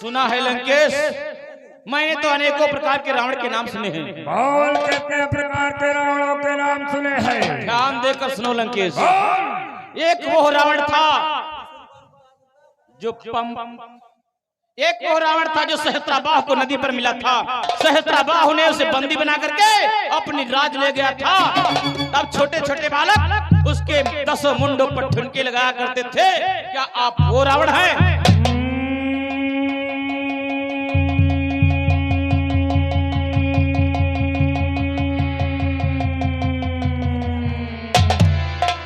सुना है लंकेश, मैंने तो अनेकों प्रकार के रावण के नाम सुने हैं। बोल कितने प्रकार के रावणों के नाम सुने हैं? ध्यान देकर सुनो लंकेश। एक वो रावण था जो रावण था जो सहस्त्राबाह को नदी पर मिला था। सहस्त्राबाह ने उसे बंदी बना करके अपनी राज ले गया था। तब छोटे छोटे बालक उसके 10 मुंडों पर ठुनके लगाया करते थे। क्या आप वो रावण हैं?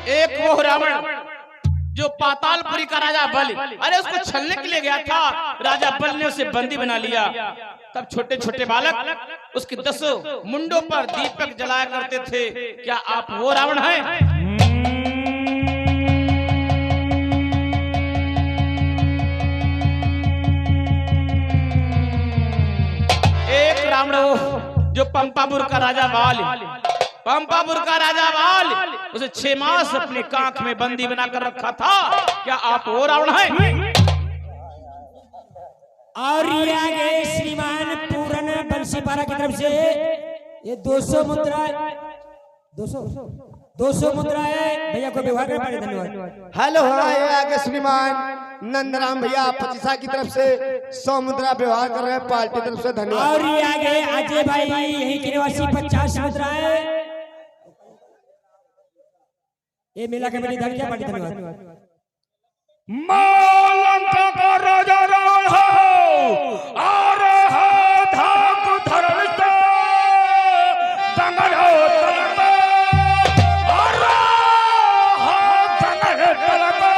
एक वो रावण जो पातालपुरी का राजा बलि, अरे उसको छलने के लिए गया था। राजा बल ने उसे बंदी बना लिया। तब छोटे छोटे बालक उसके 10 मुंडों पर दीपक जलाया करते थे। क्या आप वो रावण हैं? एक रावण जो पंपापुर का राजा पंपापुर का राजा बाल, उसे 6 मास अपने कांख में बंदी बनाकर रखा था। क्या आप वो रावण हैं? और ये आगे श्रीमान पूरन बंसीपारा की तरफ से ये 200 मुद्रा 200 मुद्रा है। भैया को व्यवहार करने के लिए धन्यवाद। हेलो ये आगे श्रीमान नंदराम भैया पचिसा की तरफ से 100 मुद्रा व्यवहार कर रहे हैं पार्टी की तरफ से धन्यवाद। और ये आगे अजय भाई यही के निवासी 50 मुद्रा है। ये मेला कमेटी धन्यवाद। लंका का राजा रावण हो और धाक धर्म से दंगल हो तलको और दंगल तलको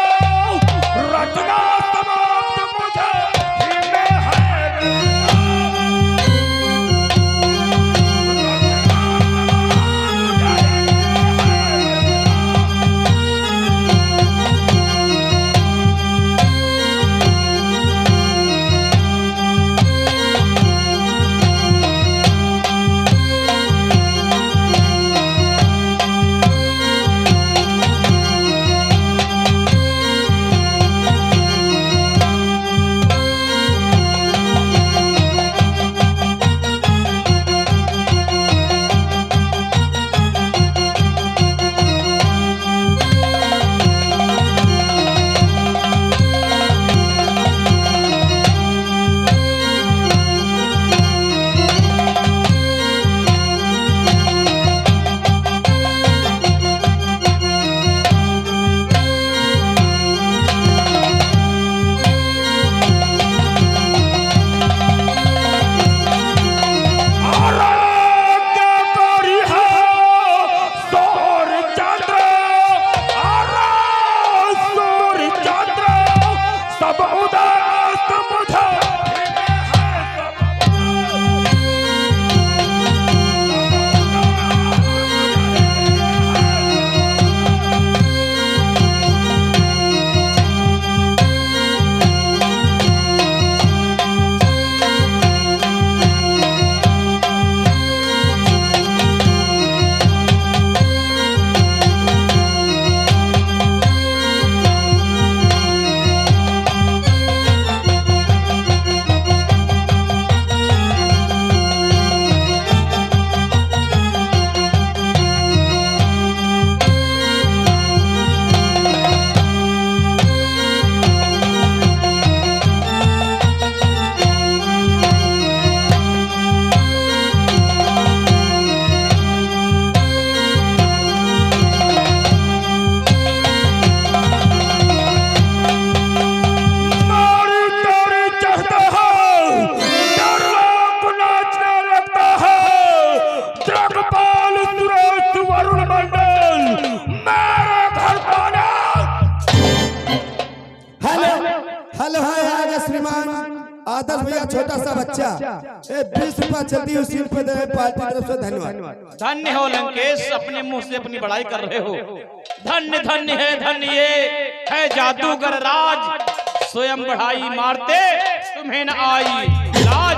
रचना समाप्त मुझे में है। आदर्श भैया छोटा सा बच्चा 20 रुपया जल्दी उसी पे दे पार्टी तरफ से धन्यवाद। धन्य हो लंकेश, अपने मुंह से अपनी बड़ाई कर रहे हो। धन्य धन्य ये है जादूगर राज, स्वयं बढ़ाई मारते तुम्हें न आई लाज।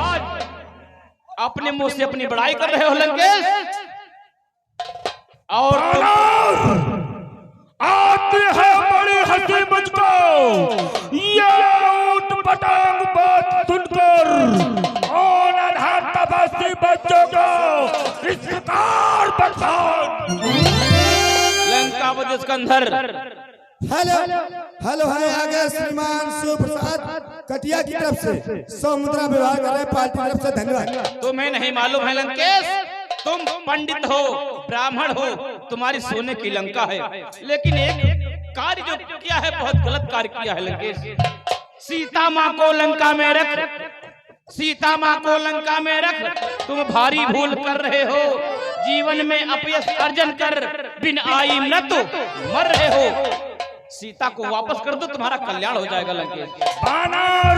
अपने मुंह से अपनी बड़ाई कर रहे हो लंकेश। और आती है बड़ी हंसी मुझको ये ऊट पटांग बात सुनकर तपस्वी बच्चों को इस प्रकार बरसात। लंकापति स्कंधर। हेलो हेलो है आगे श्रीमान सुप्रसाद कटिया की तरफ से 100 मुद्रा व्यवहार कर रहे हैं पार्टी की तरफ से, धन्यवाद। तुम्हें नहीं मालूम है लंकेश, तुम पंडित हो, ब्राह्मण हो, तुम्हारी सोने की लंका है, लेकिन एक कार्य जो किया है बहुत गलत कार्य किया है लंकेश। सीता माँ को लंका में रख, सीता माँ को लंका में रख, तुम भारी भूल कर रहे हो। जीवन में अपयश अर्जन कर बिन आई मृत्यु मर रहे हो। सीता को वापस कर दो, तुम्हारा कल्याण हो जाएगा लंकेश। बानर,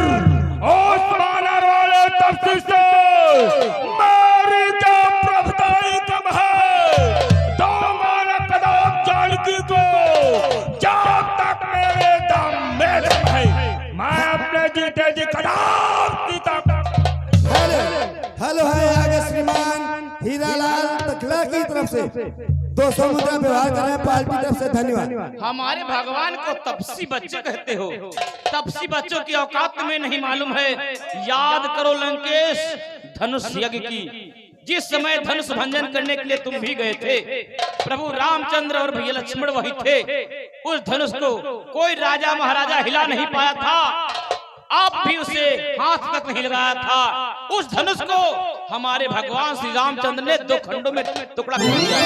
उस बानर वाले तपस्वी से मेरी क्या प्रभुताई कम है। दो माना कदम जानकी को, जब तक मेरे दम में दम है, मैं अपने जीते जी कदम सीता। हेलो है आगे श्रीमान हीरालाल तकला की तरफ से 200 मुद्रा व्यवहार कर रहे हैं पार्टी की तरफ से, धन्यवाद। हमारे भगवान को तपसी बच्चे कहते हो, तपसी बच्चों की औकात तुम्हें नहीं मालूम है। याद करो लंकेश धनुष यज्ञ की, जिस समय धनुष भंजन करने के लिए तुम भी गए थे, प्रभु रामचंद्र और भैया लक्ष्मण वही थे। उस धनुष को कोई राजा महाराजा हिला नहीं पाया था, आप भी उसे हाथ तक नहीं लगाया था। उस धनुष को हमारे भगवान श्री रामचंद्र ने 2 खंडों में टुकड़ा कर दिया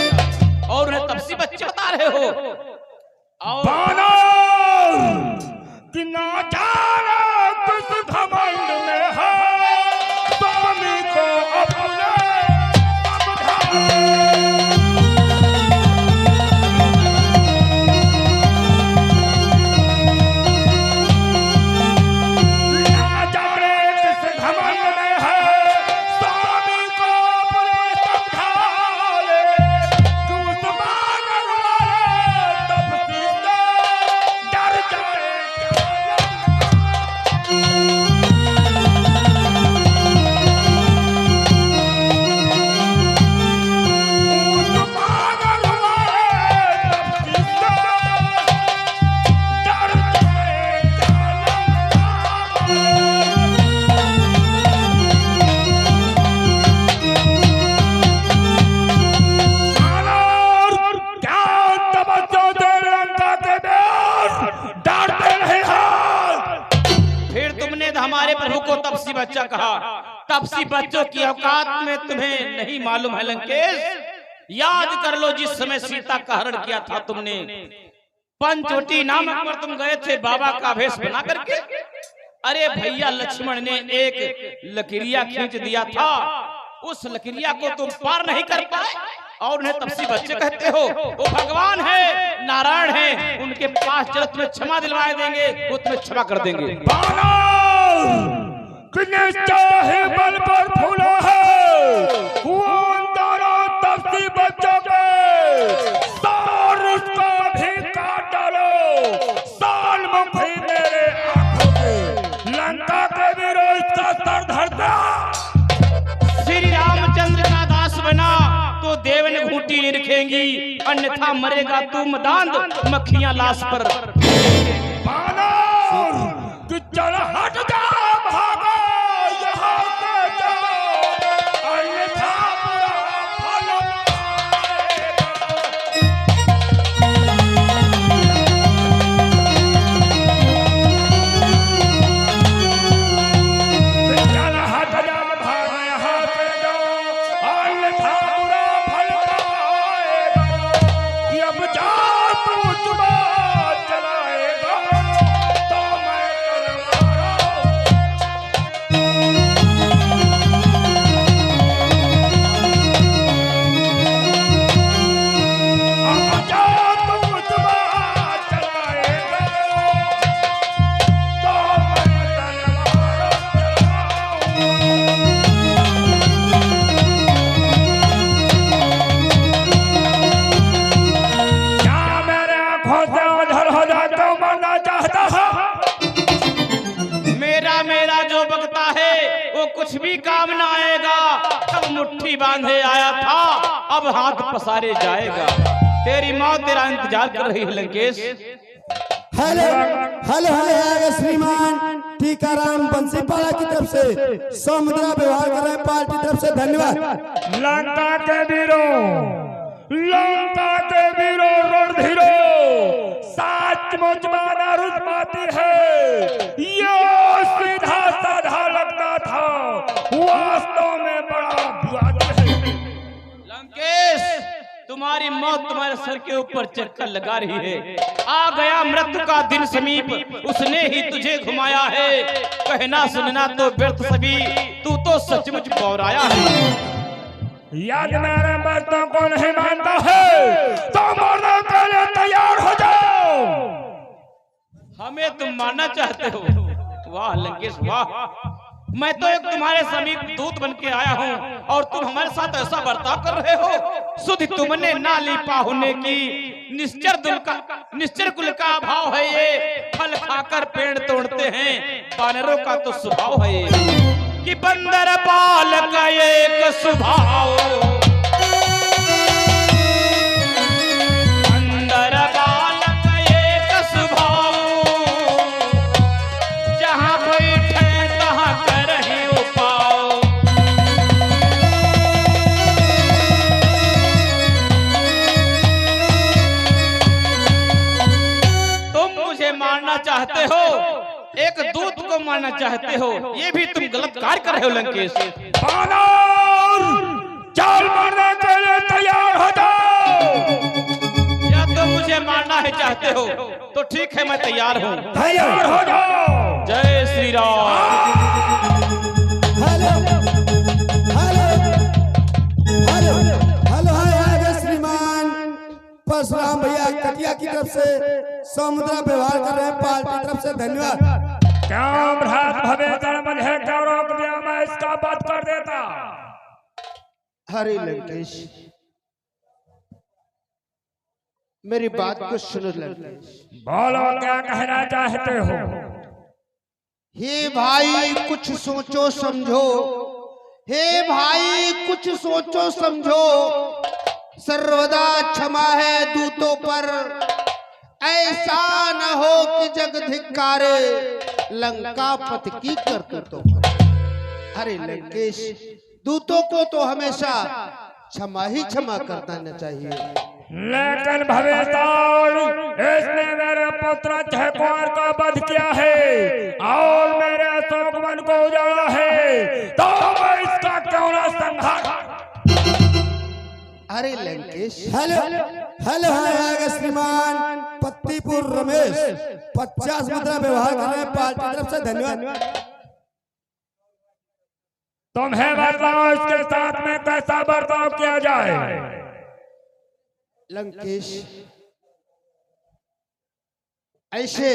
और उन्हें तपसी बच्चे बता रहे हो। और कि ना जाने किस घमंड में है, स्वामी को अपने हमारे प्रभु को तपसी बच्चा कहा। तपसी बच्चों की औकात में तुम्हें नहीं मालूम है लंकेश। याद कर लो जिस समय सीता का हरण किया था तुमने, पंचवटी नामक पर तुम गए थे बाबा का भेष बना करके। अरे भैया लक्ष्मण ने एक लकीरिया खींच दिया था, उस लकीरिया को तुम पार नहीं कर पाए और उन्हें तपसी बच्चे कहते हो। वो भगवान है, नारायण है, उनके पास चलो तुम्हें क्षमा दिलवाए देंगे, वो तुम्हें क्षमा कर देंगे। चाहे बल पर फूला है खून दोनों तपसी बच्चों के, सार उसका भी काट डालो, साल मुखी मेरे आंखों के, लंका के वीरों इसका सर धर दो। श्री रामचंद्र का दास बना तो देव ने घूंटी नहीं रखेंगी, अन्यथा मरेगा तू मदांध मक्खियां लाश पर। कि चल हट जा भागो यहाँ से जाओ, अन्यथा बुरा फल पाएगा। चल हट जा भागो यहाँ से जाओ, अन्यथा बुरा फल पाएगा। कि अब जा तू चुमा चलाएगा तो मैं कुछ भी काम ना आएगा। तब मुट्ठी बांधे आया था, अब हाथ पसारे जाएगा। तेरी माँ तेरा इंतजार कर रही है लंकेश। हेलो हेलो हेलो श्रीमान टीकाराम बंसीपाड़ा की तरफ से समुद्रा व्यवहार कर रहे हैं पार्टी की तरफ से धन्यवाद। लंका के वीरों रणधीरो सचमुच मानरुत माती है। ये सीधा साधा लगता था, वास्तव में बड़ा बुआती है। लंकेश, तुम्हारी मौत तुम्हारे सर के ऊपर चक्कर लगा रही है। आ गया मृत्यु का दिन समीप, उसने ही तुझे घुमाया है। कहना सुनना तो व्यर्थ सभी, तू तो सचमुच बौराया है। याद मेरे बातों को नहीं मानता है तो मरने के लिए तैयार हो जाओ। हमें तुम मानना चाहते हो? वाह लंकेश वाह, मैं तो एक तुम्हारे समीप दूत बन के आया हूँ और तुम हमारे साथ ऐसा बर्ताव कर रहे हो। सुध तुमने ना लीपा होने की निश्चर कुल का भाव है ये। फल खाकर पेड़ तोड़ते हैं, बानरों का तो स्वभाव है ये कि बंदर पाल का एक स्वभाव। बंदर पाल का एक स्वभाव, जहां बैठे तहां करही उपाव। तुम मुझे मारना चाहते हो, एक दूत को मारना चाहते हो, ये भी तुम गलत कार्य कर रहे हो लंकेश। बानर चाल मारने के लिए तैयार हो जाओ। या तो मुझे मारना है चाहते हो तो ठीक है, मैं तैयार हूँ। तैयार हो जाओ। जय Shri Ram. Hello hello hello hello आगे श्रीमान परशुराम भैया कटिया की तरफ से समुद्रा व्यवहार कर रहे हैं पार्टी की तरफ से धन्यवाद। क्यों भ्रात भवेतन मुझे क्यों रोक दिया? मैं इसका बात कर देता। हरे लंकेश, मेरी बात को सुनो लंकेश। बोलो क्या कहना चाहते हो? हे भाई कुछ सोचो समझो, हे भाई कुछ सोचो समझो। सर्वदा क्षमा है दूतों पर, ऐसा न हो कि जग धिक्कारे लंकापति की करतूतों पर। अरे लंकेश, दूतों को तो हमेशा क्षमा ही क्षमा करना चाहिए। लेकिन भवेताल, इसने मेरे पुत्र चहकुमार का वध किया है और मेरे अशोकवन को उजाड़ा है, तो मैं इसका क्यों ना संहार। अरे लंकेश, हेलो हेलो आगे श्रीमान पत्तीपुर रमेश 50 मुद्रा व्यवहार कर रहे हैं पार्टी की तरफ से धन्यवाद। तुम्हें बताओ इसके साथ में कैसा बर्ताव किया जाए। लंकेश, ऐसे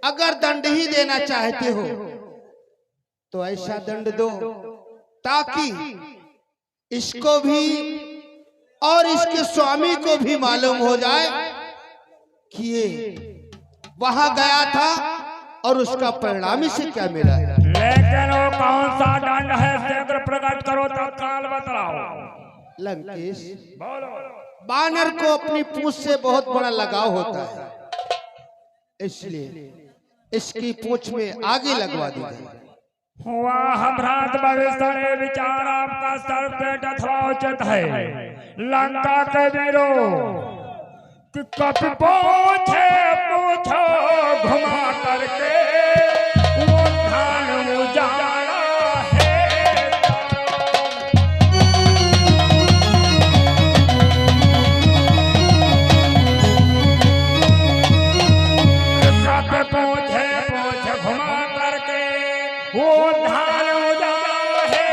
अगर दंड ही देना चाहते हो तो ऐसा दंड दो ताकि इसको भी और इसके स्वामी को भी मालूम हो जाए कि ये वहां गया था और उसका परिणाम इसे क्या मिला। लेकिन वो कौन सा दंड है, शीघ्र प्रकट करो, तत्काल बताओ। लंकेश, बोलो। बानर को अपनी पूंछ से बहुत बड़ा लगाव होता है, इसलिए इसकी पूंछ में आगे लगवा दी जाए। वाह भ्रात भविष्य विचार आपका सर्वपेट अथवा उचित है। लंका के वीरों कि कभी पूछो घुमा करके वो धान उजाड़ा है। कभी पूछ घुमा करके वो धान उजाड़ा है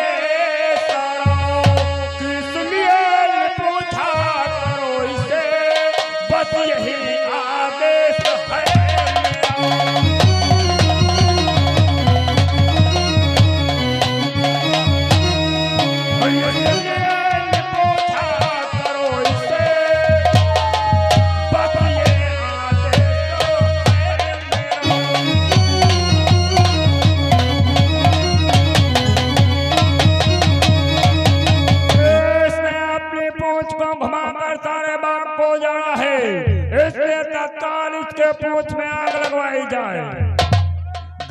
सारा। किस लिए पूछा करो इसे, बस यही आदेश है मेरा। पूछा करो इसे, बस ये आदेश है मेरा। इसने अपनी पूंछ को घुमाकर सारे बाग को जाना है, इसलिए तत्काल इसके पूंछ में आग लगवाई जाए।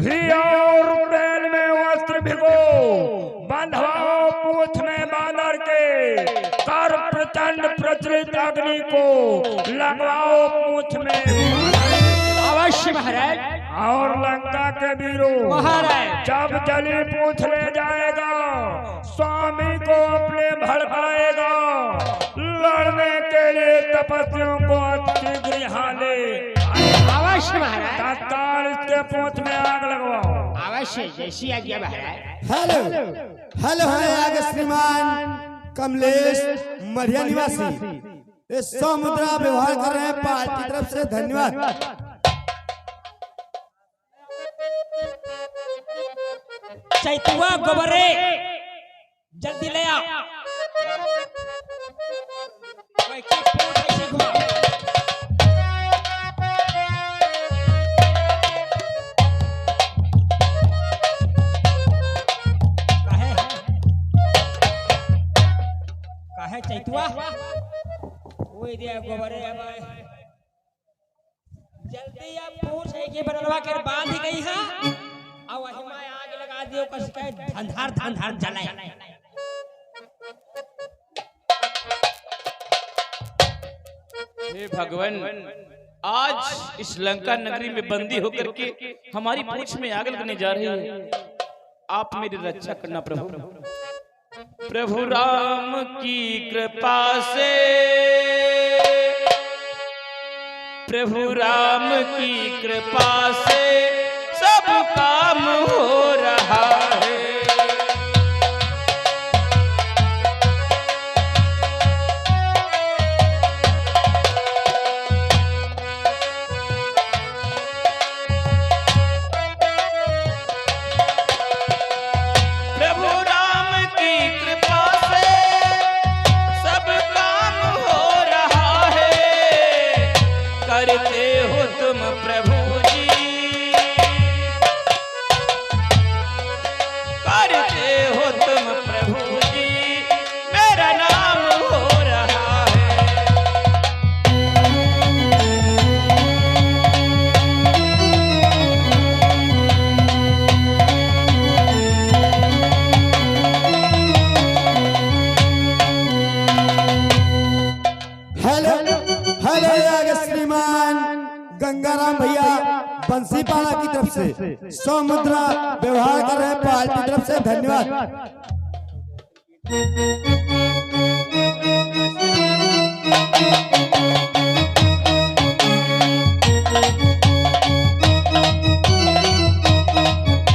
घी और तेल में वस्त्र भिगो, बंधवाओ पूछ में बांधर के, कर प्रचंड प्रचलित अग्नि को लगवाओ पूछ में। अवश्य महाराज। और लंका के वीरों, महाराज जब जली पूछ ले जाएगा, स्वामी को अपने भड़काएगा, लड़ने के लिए तपस्वियों को शीघ्र यहाँ ले। अवश्य महाराज। तत्काल इसके पूछ में आग लगवाओ। अवश्य, जैसी आज्ञा महाराज। हेलो हेलो है आगे श्रीमान कमलेश मरिया निवासी, ये 100 मुद्रा व्यवहार कर रहे हैं पार्टी तरफ से, धन्यवाद। चैतुआ गोबरे जल्दी ले आ। कोई की पूछ ऐसे घुमा। काहे चैतुआ? ओए दिया गोबरे अब जल्दी आप पूछ है कि बनलवा के बांध गई है और वही में आग लगा दियो, कस के धंधार जलाए। हे भगवान, आज इस लंका नगरी में बंदी होकर के हमारी पूंछ में आग लगने जा रही है। आप मेरी रक्षा करना प्रभु। प्रभु राम की कृपा से, प्रभु राम की कृपा से सब काम हो रहा है। प्रभु राम की कृपा से सब काम हो रहा है। करते हो तुम प्रभु जी, करते हो तुम प्रभु जी, मेरा नाम हो रहा है। हेलो हेलो आगे श्रीमान गंगाराम भैया बंसीपाड़ा की तरफ से 100 मुद्रा व्यवहार कर रहे हैं पार्टी की तरफ से, धन्यवाद।